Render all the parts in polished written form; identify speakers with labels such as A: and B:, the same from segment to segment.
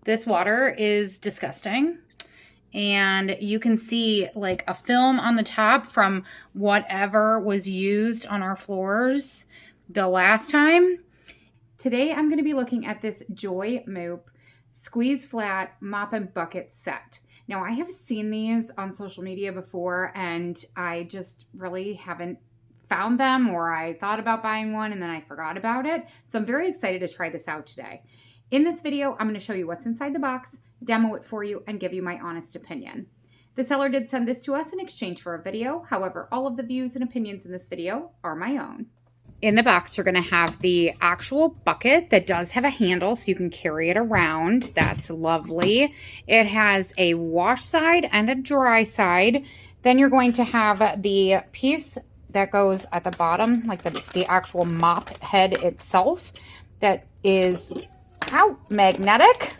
A: This water is disgusting. And you can see like a film on the top from whatever was used on our floors the last time. Today I'm going to be looking at this JOYMOOP squeeze flat mop and bucket set. Now I have seen these on social media before and I just really haven't found them, or I thought about buying one and then I forgot about it. So I'm very excited to try this out today. In this video, I'm going to show you what's inside the box, demo it for you, and give you my honest opinion. The seller did send this to us in exchange for a video. However, all of the views and opinions in this video are my own. In the box, you're going to have the actual bucket that does have a handle so you can carry it around. That's lovely. It has a wash side and a dry side. Then you're going to have the piece that goes at the bottom, like the actual mop head itself, that is magnetic.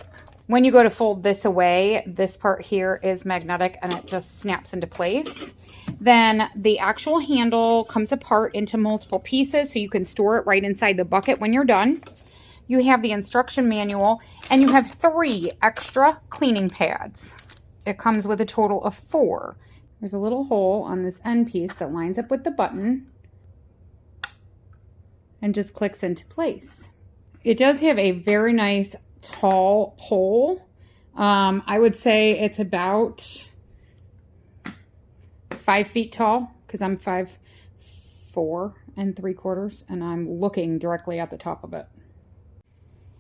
A: When you go to fold this away, this part here is magnetic and it just snaps into place. Then the actual handle comes apart into multiple pieces so you can store it right inside the bucket when you're done. You have the instruction manual and you have 3 extra cleaning pads. It comes with a total of 4. There's a little hole on this end piece that lines up with the button and just clicks into place. It does have a very nice tall pole. I would say it's about 5 feet tall because I'm 5'4" and 3/4 and I'm looking directly at the top of it.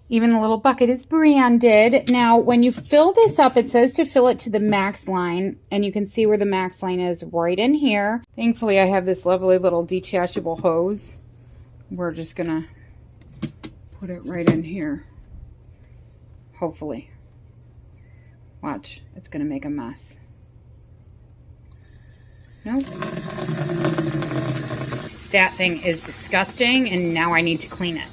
A: Even the little bucket is branded. Now, when you fill this up, it says to fill it to the max line, and you can see where the max line is right in here. Thankfully, I have this lovely little detachable hose. We're just gonna put it right in here. Hopefully. Watch, it's gonna make a mess. Nope. That thing is disgusting, and now I need to clean it.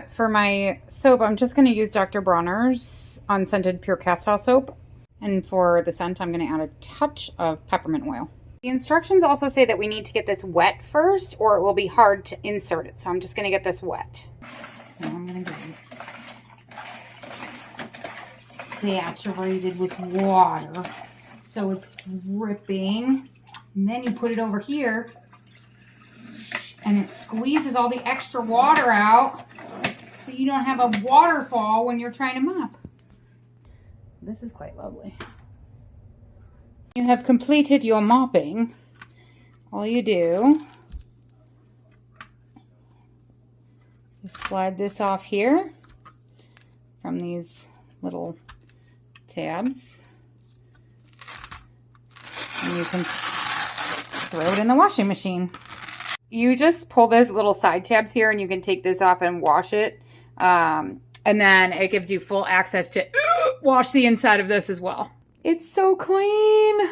A: For my soap, I'm just going to use Dr. Bronner's unscented pure castile soap. And for the scent, I'm going to add a touch of peppermint oil. The instructions also say that we need to get this wet first, or it will be hard to insert it. So I'm just going to get this wet. Now I'm going to get it saturated with water so it's dripping. And then you put it over here and it squeezes all the extra water out so you don't have a waterfall when you're trying to mop. This is quite lovely. You have completed your mopping. All you do is slide this off here from these little tabs. And you can throw it in the washing machine. You just pull those little side tabs here and you can take this off and wash it. And then it gives you full access to wash the inside of this as well. It's so clean.